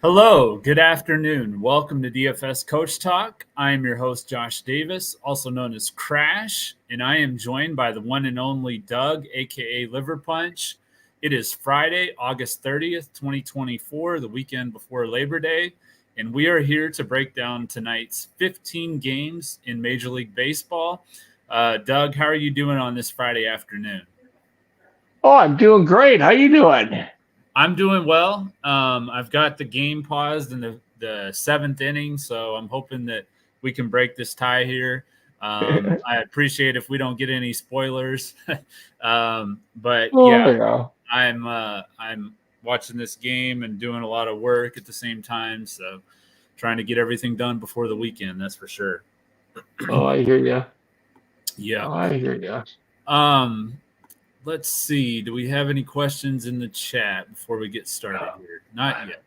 Hello, good afternoon. Welcome to DFS Coach Talk. I am your host, Josh Davis, also known as Crash, and I am joined by the one and only Doug, aka Liver Punch. It is Friday, August 30th, 2024, the weekend before Labor Day, and we are here to break down tonight's 15 games in Major League Baseball. Doug, how are you doing on this Friday afternoon? Oh, I'm doing great. How you doing? I'm doing well. I've got the game paused in the seventh inning, so I'm hoping that we can break this tie here. I appreciate if we don't get any spoilers, but Oh, yeah, yeah. I'm watching this game and doing a lot of work at the same time, so trying to get everything done before the weekend. That's for sure. Oh, I hear you. Yeah. Oh, I hear you. Um, let's see. Do we have any questions in the chat before we get started here? Not yet.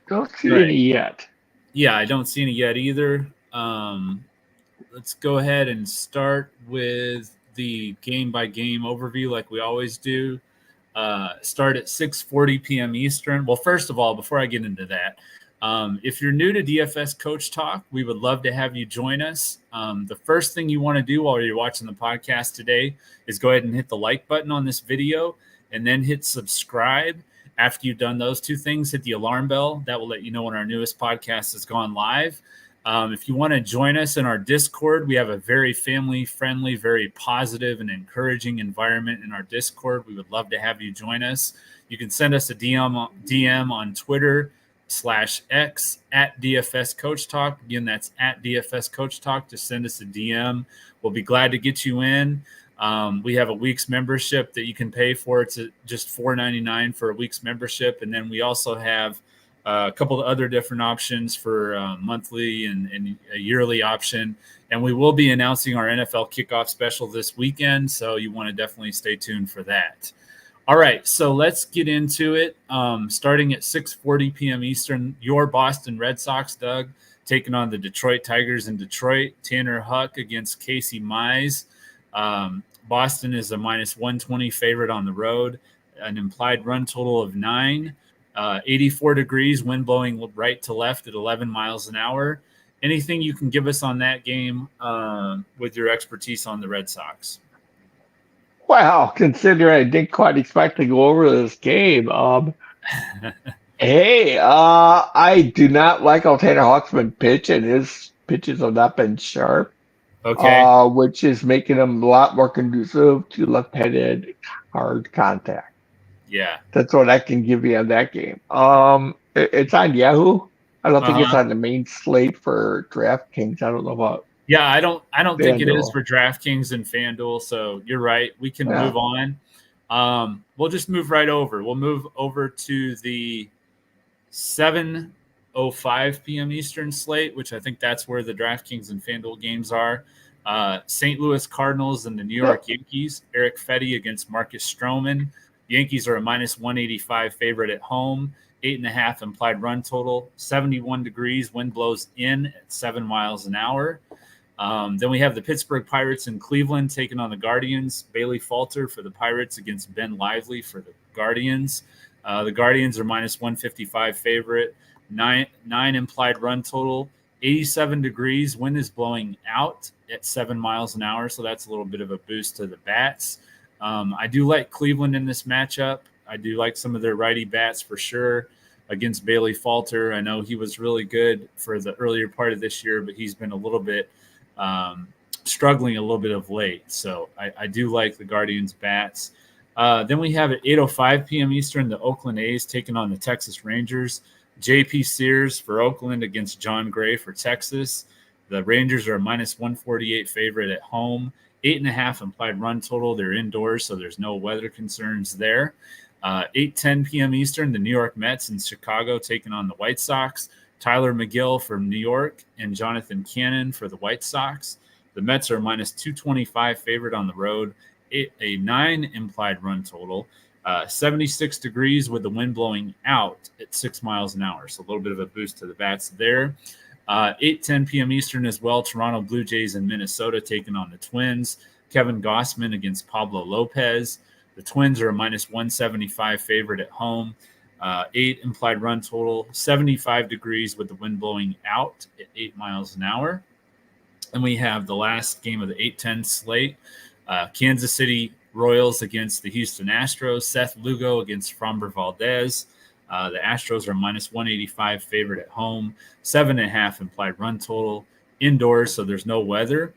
Don't see Right. any yet. Yeah, I don't see any yet either. Let's go ahead and start with the game by game overview like we always do. Start at 6:40 p.m. Eastern. Well, first of all, before I get into that, if you're new to DFS Coach Talk, we would love to have you join us. The first thing you want to do while you're watching the podcast today is go ahead and hit the like button on this video and then hit subscribe. After you've done those two things, hit the alarm bell. That will let you know when our newest podcast has gone live. If you want to join us in our Discord, we have a very family-friendly, very positive and encouraging environment in our Discord. We would love to have you join us. You can send us a DM on Twitter/X at DFS Coach Talk. Again, that's at DFS Coach Talk. Just send us a DM. We'll be glad to get you in. We have a week's membership that you can pay for. It's just $4.99 for a week's membership. And then we also have a couple of other different options for monthly and a yearly option. And we will be announcing our NFL kickoff special this weekend. So you want to definitely stay tuned for that. All right, so let's get into it. Starting at 6:40 p.m. Eastern, your Boston Red Sox, Doug, taking on the Detroit Tigers in Detroit. Tanner Huck against Casey Mize. Boston is a minus 120 favorite on the road, an implied run total of 9. 84 degrees, wind blowing right to left at 11 miles an hour. Anything you can give us on that game with your expertise on the Red Sox? Wow, considering I didn't quite expect to go over this game. I do not like how Tanner Hawk's been pitching. His pitches have not been sharp, Okay. which is making him a lot more conducive to left-handed hard contact. Yeah. That's what I can give you on that game. It's on Yahoo. I don't think it's Uh-huh. on the main slate for DraftKings. I don't know about Yeah, I don't think it is FanDuel. for DraftKings and FanDuel, so you're right. We can Yeah. move on. We'll just move right over. We'll move over to the 7:05 p.m. Eastern slate, which I think that's where the DraftKings and FanDuel games are. St. Louis Cardinals and the New Yep. York Yankees. Eric Fetty against Marcus Stroman. Yankees are a minus 185 favorite at home. 8.5 implied run total. 71 degrees. Wind blows in at 7 miles an hour. Then we have the Pittsburgh Pirates in Cleveland taking on the Guardians. Bailey Falter for the Pirates against Ben Lively for the Guardians. The Guardians are minus 155 favorite. Nine implied run total. 87 degrees. Wind is blowing out at 7 miles an hour, so that's a little bit of a boost to the bats. I do like Cleveland in this matchup. I do like some of their righty bats for sure against Bailey Falter. I know he was really good for the earlier part of this year, but he's been a little bit struggling a little bit of late. So I do like the Guardians bats. Then we have at 8:05 p.m. Eastern, the Oakland A's taking on the Texas Rangers. J.P. Sears for Oakland against John Gray for Texas. The Rangers are a minus 148 favorite at home. 8.5 implied run total. They're indoors, so there's no weather concerns there. 8:10 p.m. Eastern, the New York Mets in Chicago taking on the White Sox. Tyler McGill from New York and Jonathan Cannon for the White Sox. The Mets are minus 225 favorite on the road, a 9 implied run total, 76 degrees with the wind blowing out at 6 miles an hour. So a little bit of a boost to the bats there. 8:10 p.m. Eastern as well, Toronto Blue Jays in Minnesota taking on the Twins. Kevin Gossman against Pablo Lopez. The Twins are a minus 175 favorite at home. 8 implied run total, 75 degrees with the wind blowing out at 8 miles an hour. And we have the last game of the 8-10 slate. Kansas City Royals against the Houston Astros. Seth Lugo against Framber Valdez. The Astros are minus 185 favorite at home. 7.5 implied run total. Indoors, so there's no weather.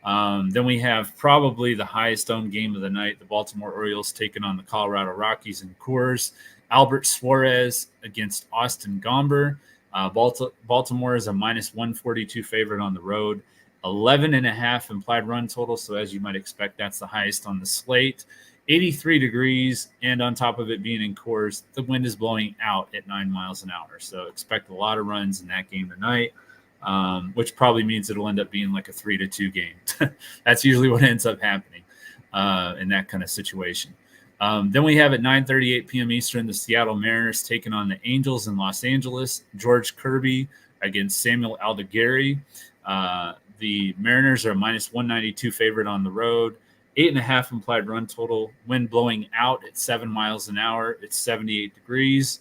Then we have probably the highest owned game of the night. The Baltimore Orioles taking on the Colorado Rockies in Coors. Albert Suarez against Austin Gomber. Baltimore is a minus 142 favorite on the road. 11.5 implied run total. So as you might expect, that's the highest on the slate. 83 degrees, and on top of it being in Coors, the wind is blowing out at 9 miles an hour. So expect a lot of runs in that game tonight, which probably means it'll end up being like a 3-2 game. That's usually what ends up happening in that kind of situation. Then we have at 9:38 p.m. Eastern, the Seattle Mariners taking on the Angels in Los Angeles. George Kirby against Samuel Aldegari. The Mariners are a minus 192 favorite on the road. 8.5 implied run total. Wind blowing out at 7 miles an hour. It's 78 degrees.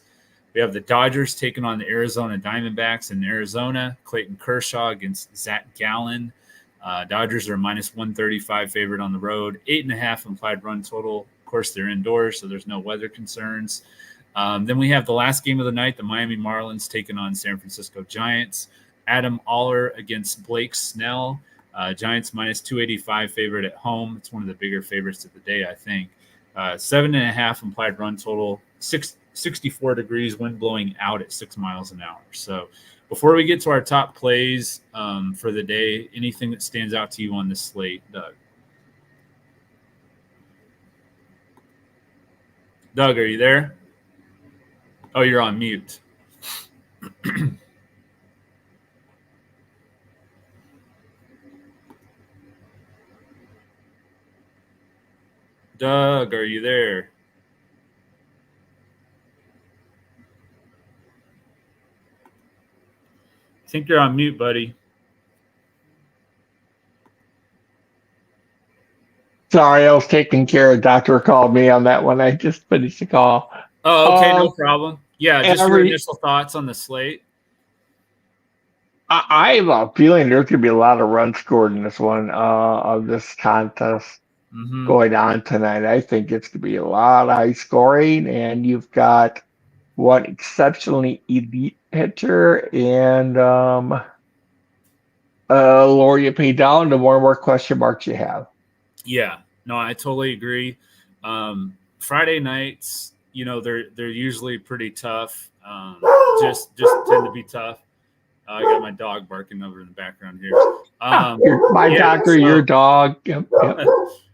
We have the Dodgers taking on the Arizona Diamondbacks in Arizona. Clayton Kershaw against Zach Gallen. Dodgers are minus 135 favorite on the road. 8.5 implied run total. Of course, they're indoors, so there's no weather concerns. Then we have the last game of the night, the Miami Marlins taking on San Francisco Giants. Adam Aller against Blake Snell. Giants minus 285 favorite at home. It's one of the bigger favorites of the day, I think. 7.5 implied run total. 64 degrees, wind blowing out at 6 miles an hour. So before we get to our top plays for the day, anything that stands out to you on this slate, Doug? Doug, are you there? Oh, you're on mute. Doug, are you there? I think you're on mute, buddy. Sorry, I was taking care of. Doctor called me on that one. I just finished the call. Oh, okay, no problem. Yeah, just your initial thoughts on the slate. I have a feeling there's going to be a lot of runs scored in this one of this contest going on tonight. I think it's going to be a lot of high scoring, and you've got one exceptionally elite pitcher, and the lower you pay down, the more and more question marks you have. Yeah, no, I totally agree. Friday nights, they're usually pretty tough. Just tend to be tough. I got my dog barking over in the background here. Your dog. Yep.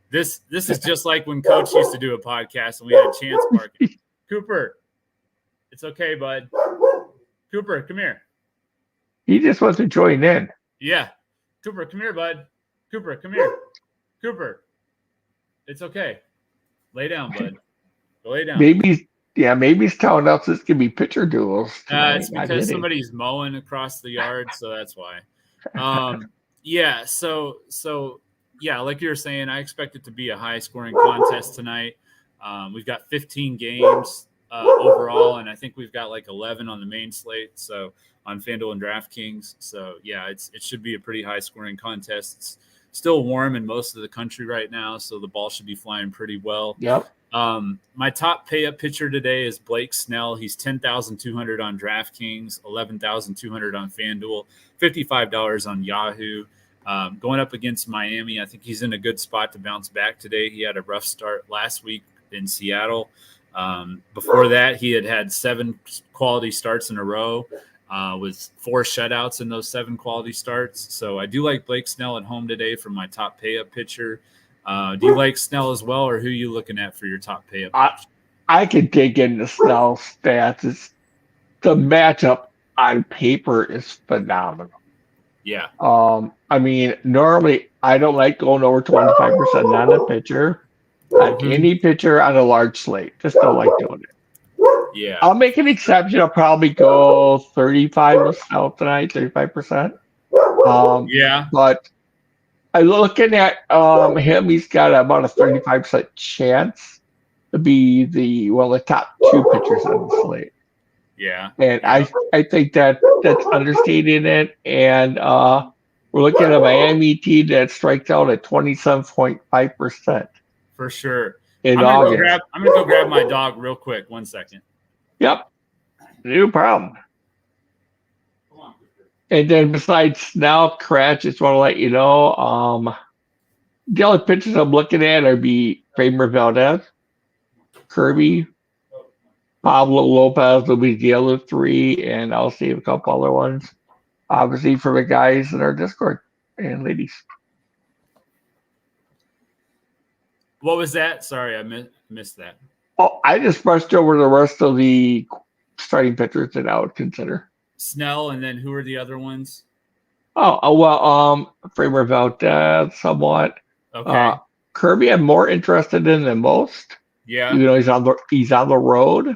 This is just like when Coach used to do a podcast and we had Chance barking. Cooper, it's okay, bud. Cooper, come here. He just wants to join in. Yeah. Cooper, come here, bud. Cooper, come here. Cooper, it's okay. Lay down, bud. Go lay down. Maybe he's telling us this could be pitcher duels. It's because somebody's mowing across the yard, so that's why. Yeah, so like you were saying, I expect it to be a high-scoring contest tonight. We've got 15 games overall, and I think we've got like 11 on the main slate, so on Fanduel and Draftkings. So, yeah, it should be a pretty high-scoring contest. It's still warm in most of the country right now, so the ball should be flying pretty well. Yep. My top pay-up pitcher today is Blake Snell. He's $10,200 on DraftKings, $11,200 on FanDuel, $55 on Yahoo. Going up against Miami, I think he's in a good spot to bounce back today. He had a rough start last week in Seattle. Before that, he had 7 quality starts in a row with 4 shutouts in those 7 quality starts. So I do like Blake Snell at home today for my top pay-up pitcher. Do you like Snell as well, or who are you looking at for your top pay-up pitcher? I could dig into Snell stats. The matchup on paper is phenomenal. Yeah. I mean, normally I don't like going over 25% on a pitcher, on any pitcher on a large slate. Just don't like doing it. Yeah. I'll make an exception. I'll probably go 35 with Snell tonight, 35%. Yeah. But I'm looking at him. He's got about a 35% chance to be one of the top 2 pitchers on the slate. Yeah. And I think that's understating it. And we're looking at a Miami team that strikes out at 27.5% For sure. in I'm August. gonna go grab my dog real quick. 1 second. Yep, no problem. And then besides Snell, Kratz, just want to let you know, the only pitchers I'm looking at are Kramer Valdez, Kirby, Pablo Lopez will be the other three, and I'll save a couple other ones, obviously for the guys in our Discord and ladies. What was that? Sorry, I missed that. Oh, I just brushed over the rest of the starting pitchers that I would consider. Snell, and then who are the other ones? Well, Framer Valdez somewhat. Okay. Kirby, I'm more interested in than most. Yeah. Even though he's on the road,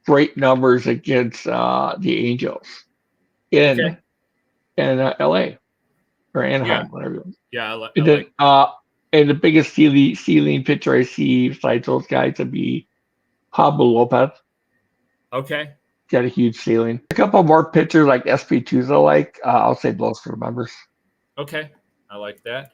great numbers against the Angels in LA or Anaheim, whatever. Yeah. And then and the biggest ceiling pitcher I see besides those guys would be Pablo Lopez. Okay. Got a huge ceiling. A couple more pitchers like SP2s I like. I'll save those for members. Okay. I like that.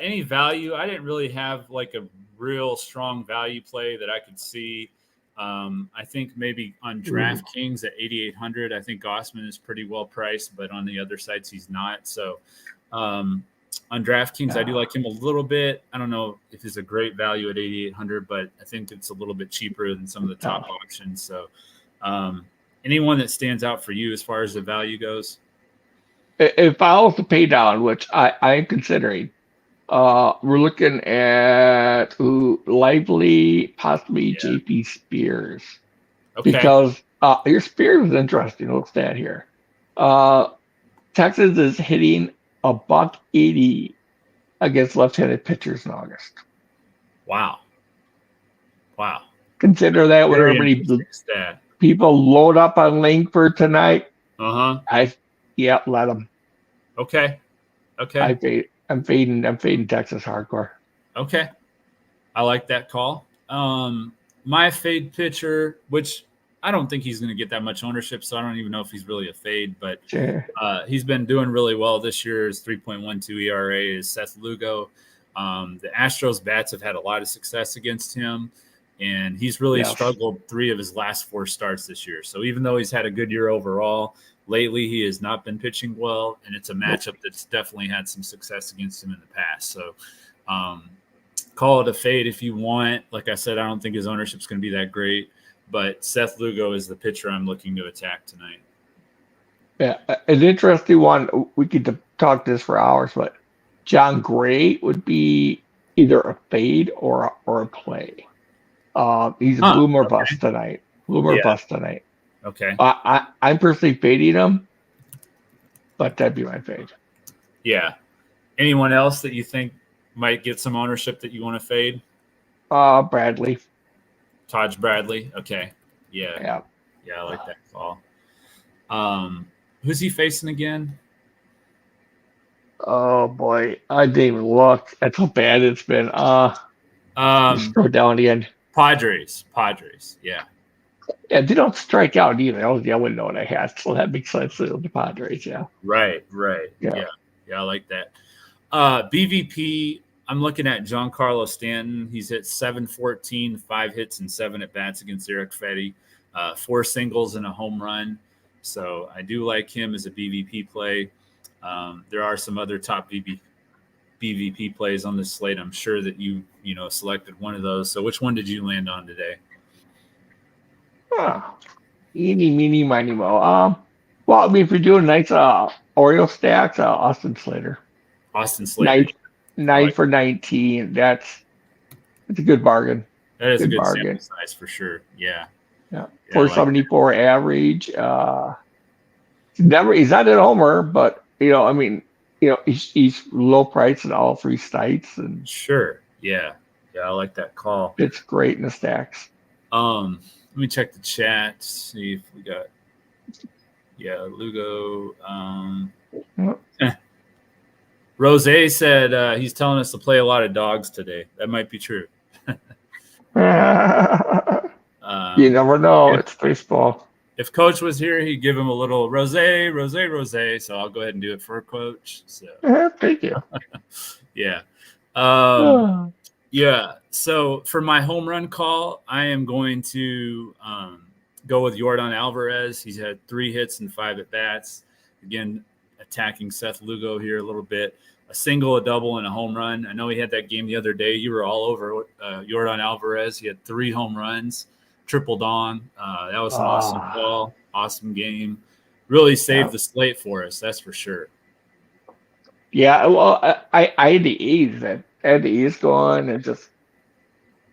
Any value? I didn't really have like a real strong value play that I could see. I think maybe on Draftkings at 8,800, I think Gossman is pretty well priced, but on the other sides, he's not. So on Draftkings, I do like him a little bit. I don't know if he's a great value at 8,800, but I think it's a little bit cheaper than some of the top options. So anyone that stands out for you as far as the value goes? If I was to pay down, which I am considering, we're looking at Lively, possibly JP Spears. Okay. Because your Spears is interesting. Look at here. Texas is hitting $180 against left-handed pitchers in August. Wow. Consider that when everybody people load up on Langford tonight. Let them. Okay. I'm fading Texas hardcore. Okay. I like that call. My fade pitcher, which I don't think he's going to get that much ownership, so I don't even know if he's really a fade, but he's been doing really well this year. His 3.12 ERA is Seth Lugo. The Astros bats have had a lot of success against him, and he's really struggled 3 of his last 4 starts this year. So even though he's had a good year overall, lately he has not been pitching well, and it's a matchup that's definitely had some success against him in the past. So call it a fade if you want. Like I said, I don't think his ownership is going to be that great, but Seth Lugo is the pitcher I'm looking to attack tonight. Yeah, an interesting one. We could talk this for hours, but John Gray would be either a fade or a play. He's a bloomer bust tonight. Bust tonight. Okay. I'm personally fading him, but that'd be my fade. Yeah. Anyone else that you think might get some ownership that you want to fade? Bradley. Taj Bradley. Okay. Yeah. I like that call. Who's he facing again? Oh boy, I didn't even look. That's how bad it's been. Just go down again. Padres. Yeah. Yeah, they don't strike out either. I wouldn't know what I had, so that makes sense. The Padres, yeah. Right. Yeah, I like that. BVP, I'm looking at Giancarlo Stanton. He's hit 714, 5 hits and 7 at bats against Eric Fetty, 4 singles and a home run. So I do like him as a BVP play. There are some other top BVP plays on this slate. I'm sure that you selected one of those. So which one did you land on today? Eeny, meeny, miny, mo. Well, I mean, if you're doing nice Oreo stacks, Austin Slater. 9 for 19. That's a good bargain. That is a good sample size for sure. Yeah. 474 average. He's not a homer, but he's low price in all 3 sites and sure. Yeah, I like that call. It's great in the stacks. Let me check the chat, see if we got Lugo. Rose said he's telling us to play a lot of dogs today. That might be true. You never know. It's baseball. if Coach was here, he'd give him a little rose. So I'll go ahead and do it for Coach. So thank you. Yeah. Oh. Yeah. So for my home run call, I am going to go with Yordan Alvarez. He's had 3 hits and 5 at bats. Again, attacking Seth Lugo here a little bit. A single, a double, and a home run. I know he had that game the other day. You were all over Yordan Alvarez. He had 3 home runs, tripled on. That was an awesome call, awesome game. Really saved the slate for us, that's for sure. Yeah, well, I had the A's then. I had the A's going and just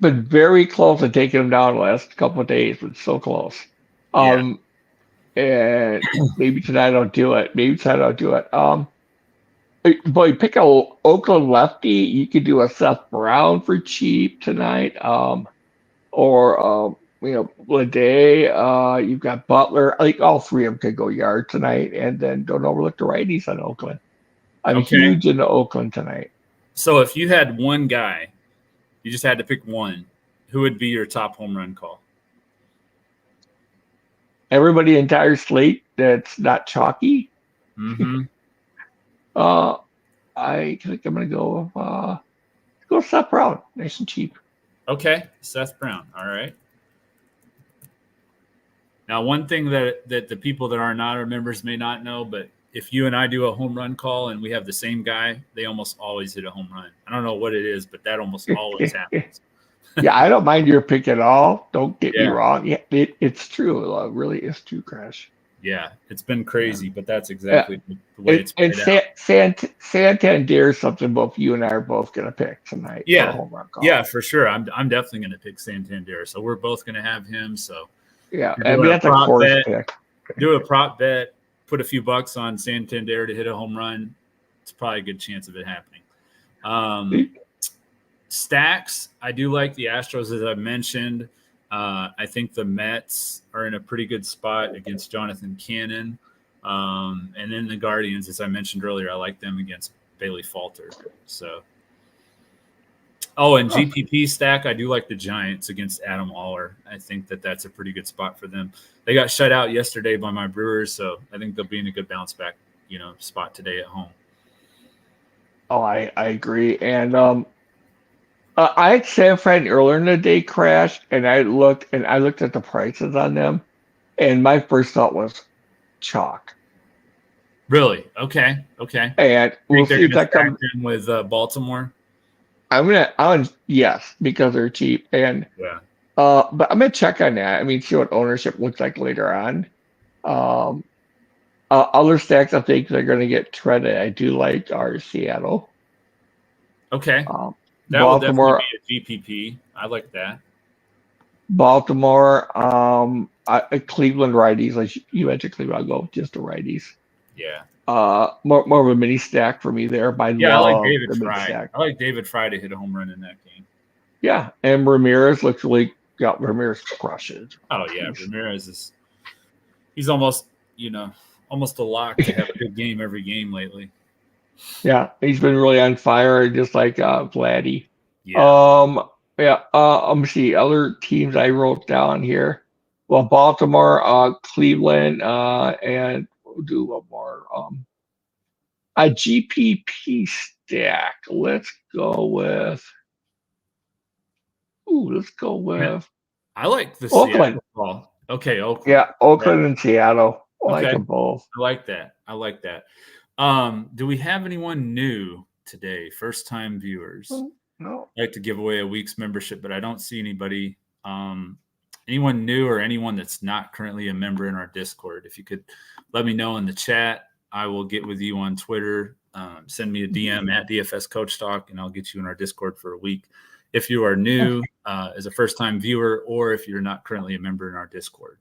been very close to taking them down the last couple of days, but so close. And maybe tonight I'll do it. Boy, pick a Oakland lefty. You could do a Seth Brown for cheap tonight. Or Lede. You've got Butler. I think all 3 of them could go yard tonight, and then don't overlook the righties on Oakland. I'm huge into Oakland tonight. So if you had one guy, you just had to pick one, who would be your top home run call? Everybody entire slate that's not chalky. Mm-hmm. I think I'm going to go Seth Brown, nice and cheap. Okay, Seth Brown. All right. Now, one thing that the people that are not our members may not know, but if you and I do a home run call and we have the same guy, they almost always hit a home run. I don't know what it is, but that almost always happens. Yeah, I don't mind your pick at all. Don't get me wrong. Yeah, it's true. It really is true, Crash. Yeah, it's been crazy, but that's exactly the way it's played out. Santander is something both you and I are both going to pick tonight. Yeah, for a home run call. Yeah, for sure. I'm definitely going to pick Santander. So we're both going to have him. So yeah, I mean that's a course pick. Do a prop bet. Put a few bucks on Santander to hit a home run. It's probably a good chance of it happening. Stacks, I do like the Astros, as I mentioned. I think the Mets are in a pretty good spot against Jonathan Cannon. And then the Guardians, as I mentioned earlier, I like them against Bailey Falter. So, and GPP stack, I do like the Giants against Adam Aller. I think that's a pretty good spot for them. They got shut out yesterday by my Brewers, so I think they'll be in a good bounce back, spot today at home. Oh, I agree. And I had San Fran earlier in the day crash, and I looked at the prices on them, and my first thought was chalk. Really? Okay. And we'll see if that comes in with Baltimore. Yes, because they're cheap, and but I'm gonna check on that. I mean, see what ownership looks like later on. Other stacks I think they're going to get treaded. I do like our Seattle. Okay. That Baltimore will definitely be a GPP. I like that. Baltimore, Cleveland righties. Like you mentioned Cleveland, I'll go with just the righties. Yeah. More of a mini stack for me there. I like David Fry. I like David Fry to hit a home run in that game. Yeah, and Ramirez looks really got Ramirez crushes. Oh yeah, Ramirez he's almost almost a lock to have a good game every game lately. Yeah, he's been really on fire, just like Vladdy. Yeah. Let me see other teams I wrote down here. Well, Baltimore, Cleveland, and we'll do one more. A GPP stack. Let's go with. I like the Oakland. Seattle ball. Okay, Oakland. Yeah, Oakland and Seattle. I like them both. I like that. Do we have anyone new today? First time viewers? No. I like to give away a week's membership, but I don't see anybody. Anyone new or anyone that's not currently a member in our Discord. If you could let me know in the chat, I will get with you on Twitter. Send me a DM at DFS Coach Talk, and I'll get you in our Discord for a week. If you are new as a first-time viewer, or if you're not currently a member in our Discord.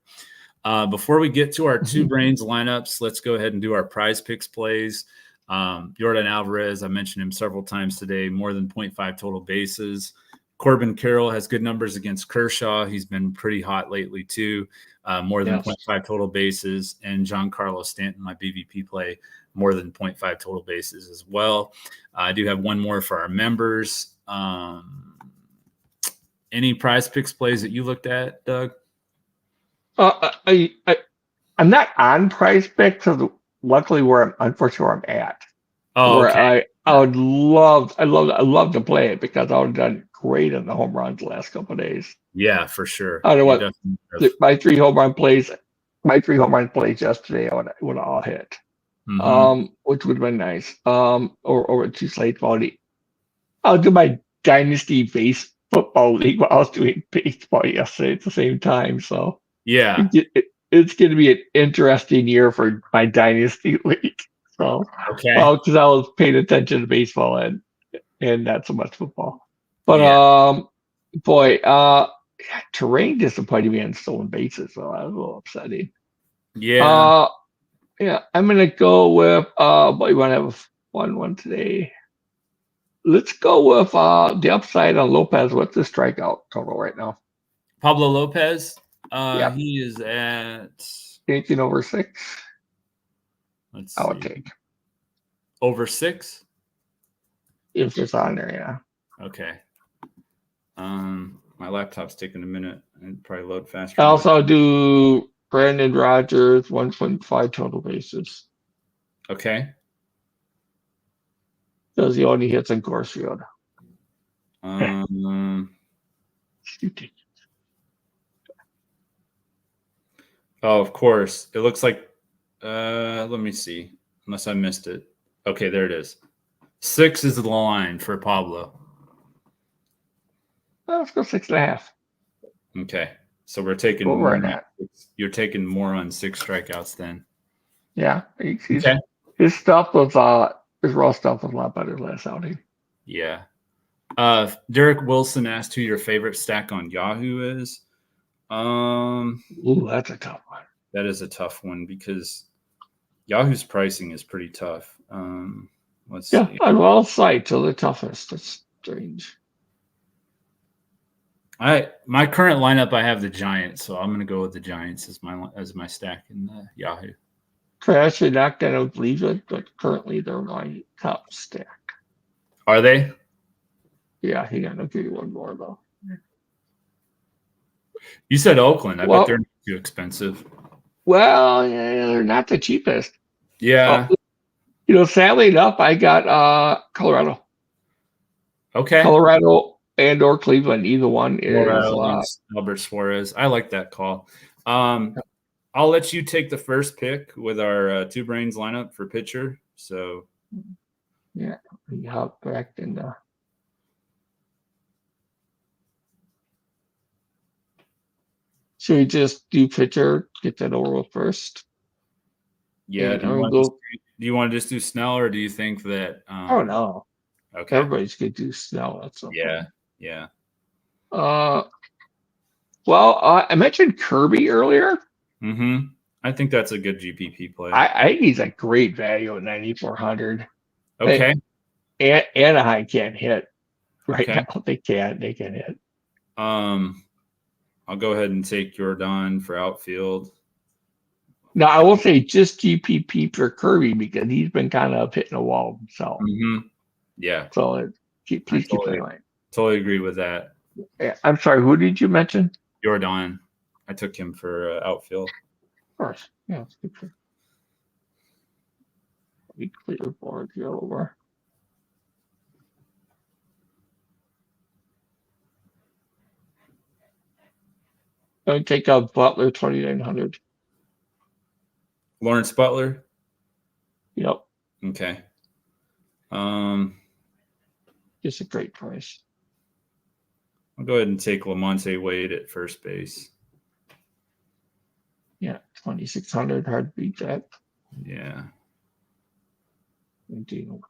Before we get to our two brains lineups, let's go ahead and do our prize picks plays. Yordan Alvarez, I mentioned him several times today, more than 0.5 total bases. Corbin Carroll has good numbers against Kershaw. He's been pretty hot lately too, more than 0.5 total bases. And Giancarlo Stanton, my BVP play, more than 0.5 total bases as well. I do have one more for our members. Any prize picks plays that you looked at, Doug? I I'm not on Prizepicks because luckily unfortunately where I'm at. Oh, Where okay. I love to play it because I would have done great in the home runs the last couple of days. Yeah, for sure. I don't know You what definitely have. my three home run plays yesterday would all hit. Mm-hmm. Which would have been nice. Or two slate quality. I'll do my dynasty base football league while I was doing baseball yesterday at the same time. So Yeah. it's going to be an interesting year for my dynasty league. So, Okay. well, because I was paying attention to baseball and not so much football. But Yeah. boy, terrain disappointed me on stolen bases, so that was a little upsetting. Yeah. Uh, yeah, I'm gonna go with boy, you want to have a fun one today? Let's go with the upside on Lopez. What's the strikeout total right now? Pablo Lopez. Yeah, He is at, anything over 6? let's I would see, take over 6. if it's on there. Yeah. Okay. My laptop's taking a minute and probably load faster I than also do Brandon Rogers 1.5 total bases okay. because he only hits in Coors Field. Um. Oh, of course. It looks like. Let me see. Unless I missed it. Okay, there it is. 6 is the line for Pablo. Let's go 6.5. Okay, so we're taking What we're more. at. You're taking more on 6 strikeouts then. Yeah, Okay. his stuff was his raw stuff was a lot better last outing. Yeah. Derek Wilson asked who your favorite stack on Yahoo is. Ooh, that's a tough one. That is a tough one because Yahoo's pricing is pretty tough. Let's see. On all sites are the toughest. That's strange. My current lineup, I have the Giants, so I'm going to go with the Giants as my stack in Yahoo. Crash and knocked out Cleveland, but currently they're my top stack. Are they? Yeah, hang on, I'll give you one more though. You said Oakland. I bet Well, they're not too expensive. well, yeah, they're not the cheapest. Yeah. Sadly enough, I got Colorado. Okay. Colorado and or Cleveland, either one is Colorado against Albert Suarez. I like that call. I'll let you take the first pick with our Two Brains lineup for pitcher. So yeah, correct. And should we just do pitcher, get that over with first? yeah, And do you want to just do Snell, or do you think that? Oh no, Okay. everybody's gonna do Snell at some point. Yeah. Well, I mentioned Kirby earlier. Mm-hmm. I think that's a good GPP play. I think he's a great value at 9,400. Okay. Anaheim can't hit right Okay. now. They can hit. I'll go ahead and take Jordan for outfield. Now I will say just GPP for Kirby because he's been kind of hitting a wall himself. Mm-hmm. Yeah. So please keep that in mind. Totally agree with that. Yeah, I'm sorry. Who did you mention? Jordan. I took him for outfield. Of course. Yeah, it's good for. Let me clear the board here over. I'm going to take out Butler 2,900. Lawrence Butler. Yep. Okay. Just a great price. I'll go ahead and take Lamonte Wade at first base. Yeah, 2,600. Hard to beat that. Yeah.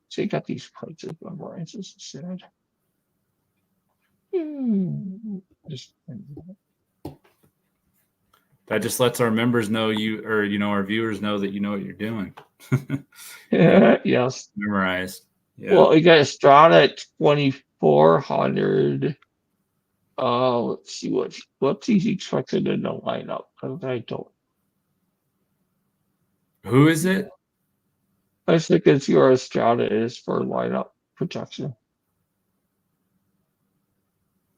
So you got these prices memorized. This is sad. That just lets our members know our viewers know that you know what you're doing. Yes. Memorized. Yeah. Well, we got Estrada at 2,400. Let's see what's he expected in the lineup. I don't. Who is it? I think it's your Estrada is for lineup protection.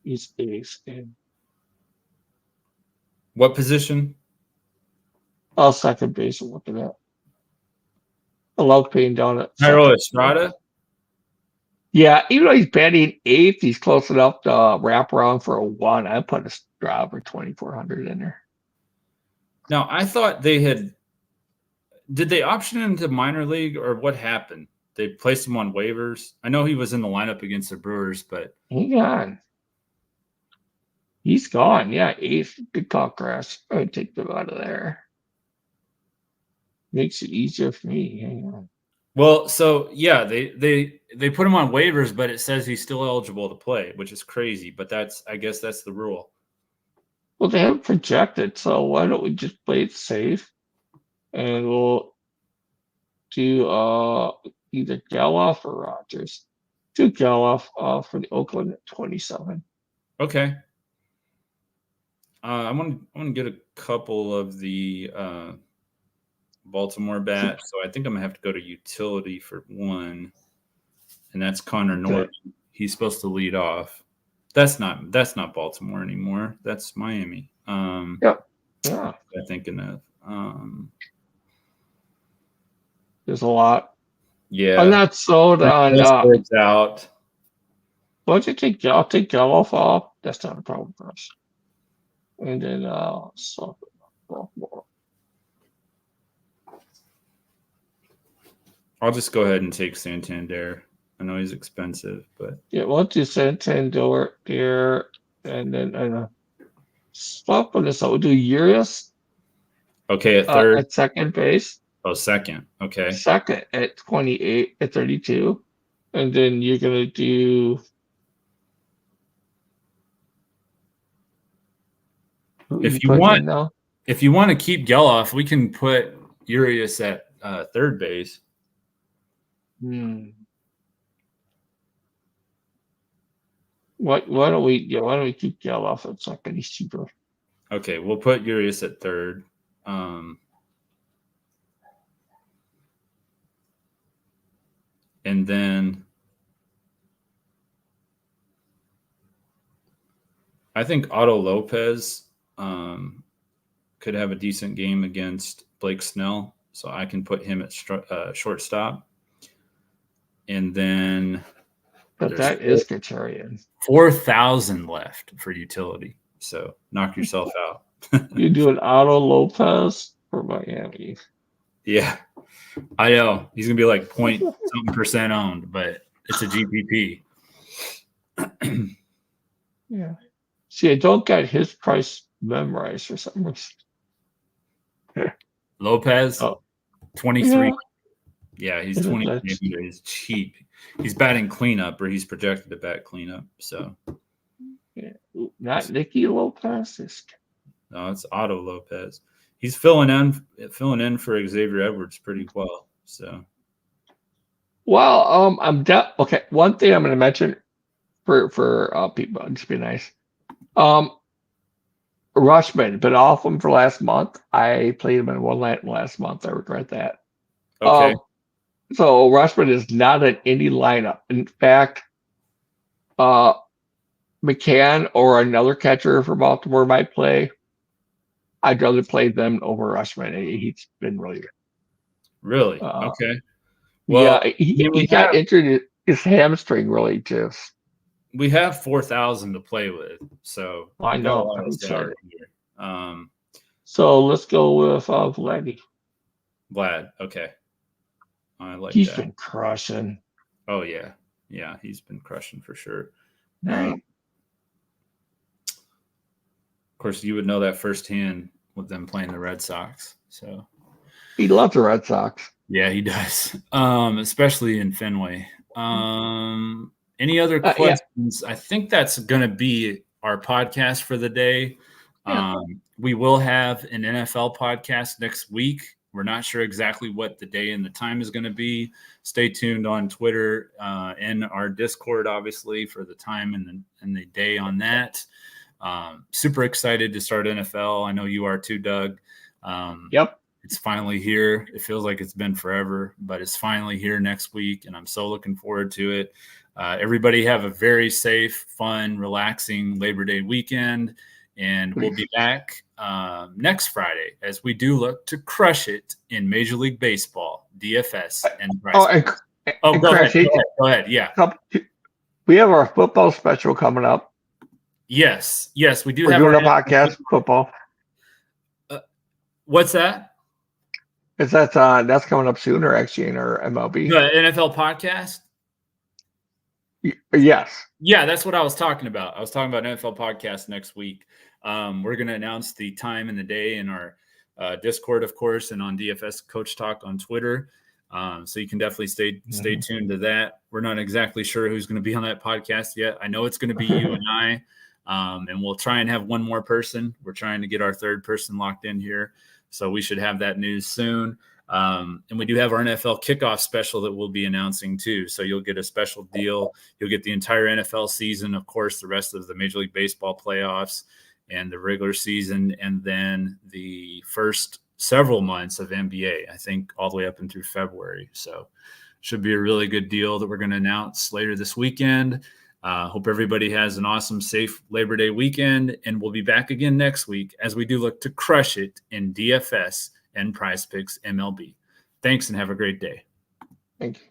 He's ace in. What position? second base. I'm looking at. I love paying down at Jairo second. Estrada? Yeah, even though he's batting eighth, he's close enough to wrap around for a 1. I put a Estrada for 2,400 in there. Now, I thought they had – did they option him to minor league or what happened? They placed him on waivers. I know he was in the lineup against the Brewers, but – Hang on. He's gone. Yeah, eighth. Good call, Crash. I would take them out of there. Makes it easier for me. Hang on. Well, so yeah, they put him on waivers, but it says he's still eligible to play, which is crazy. But I guess that's the rule. Well, they haven't projected, so why don't we just play it safe? And we'll do either Geloff or Rogers. Do Geloff for the Oakland at 27. Okay. I want to get a couple of the Baltimore bats, so I think I'm gonna have to go to utility for one, and that's Connor Norton. He's supposed to lead off. That's not Baltimore anymore. That's Miami. Yep. Yeah. I'm thinking of. There's a lot. Yeah. I'm not sold on. Out. Why don't you take? I'll take Geloff off. That's not a problem for us. And then Baltimore. I'll just go ahead and take Santander. I know he's expensive, but yeah, we'll do Santander here, and then swap on this. We'll do Urias. Okay, at third. At second base. Oh, second. Okay. Second at 28 at 32, and then you're gonna do. If you want to keep Geloff, we can put Urias at third base. Why don't we keep Geloff at second? He's cheaper. Okay, we'll put Urias at third. And then I think Otto Lopez could have a decent game against Blake Snell, so I can put him at shortstop. And then that is Kacharian. 4,000 left for utility, so knock yourself out. You do an Otto Lopez for Miami. Yeah, I know. He's going to be like 0.something% owned, but it's a GPP. Yeah. See, I don't get his price memorized for some reason. Lopez, 23. Yeah, he's 23. He's cheap. He's batting cleanup, or he's projected to bat cleanup. So, yeah. Not Nicky Lopez. No, it's Otto Lopez. He's filling in for Xavier Edwards pretty well. So, well, okay. One thing I'm going to mention for people, just be nice. Rushman been off him for last month. I played him in one night last month. I regret that. Okay. So Rushman is not in any lineup. In fact, McCann or another catcher for Baltimore might play. I'd rather play them over Rushman. He's been really good. Really? Okay. Well, yeah, he got injured. His hamstring really just. We have 4,000 to play with, so I know. I'm sorry. So let's go with Vladdy. Vlad, okay. I like He's that. Been crushing. Oh yeah, he's been crushing for sure. Right. Of course, you would know that firsthand with them playing the Red Sox. So he loves the Red Sox. Yeah, he does. Especially in Fenway. Any other questions? Yeah. I think that's going to be our podcast for the day. Yeah. We will have an NFL podcast next week. We're not sure exactly what the day and the time is going to be. Stay tuned on Twitter and our Discord, obviously, for the time and the day on that. Super excited to start NFL. I know you are too, Doug. Yep. It's finally here. It feels like it's been forever, but it's finally here next week, and I'm so looking forward to it. Everybody have a very safe, fun, relaxing Labor Day weekend, and we'll be back next Friday as we do look to crush it in Major League Baseball, DFS, and Prize. And Go Crash, ahead. Go ahead. Yeah. We have our football special coming up. Yes, we do. We're doing a podcast football. What's that? Is that's coming up sooner actually in our MLB? The NFL podcast? Yes. Yeah, that's what I was talking about. I was talking about NFL podcast next week. We're going to announce the time and the day in our Discord, of course, and on DFS Coach Talk on Twitter. So you can definitely stay tuned to that. We're not exactly sure who's going to be on that podcast yet. I know it's going to be you and I, and we'll try and have one more person. We're trying to get our third person locked in here. So we should have that news soon. And we do have our NFL kickoff special that we'll be announcing too. So you'll get a special deal. You'll get the entire NFL season, of course, the rest of the Major League Baseball playoffs and the regular season, and then the first several months of NBA, I think all the way up and through February. So should be a really good deal that we're going to announce later this weekend. Hope everybody has an awesome, safe Labor Day weekend, and we'll be back again next week as we do look to crush it in DFS and Prizepicks MLB. Thanks and have a great day. Thank you.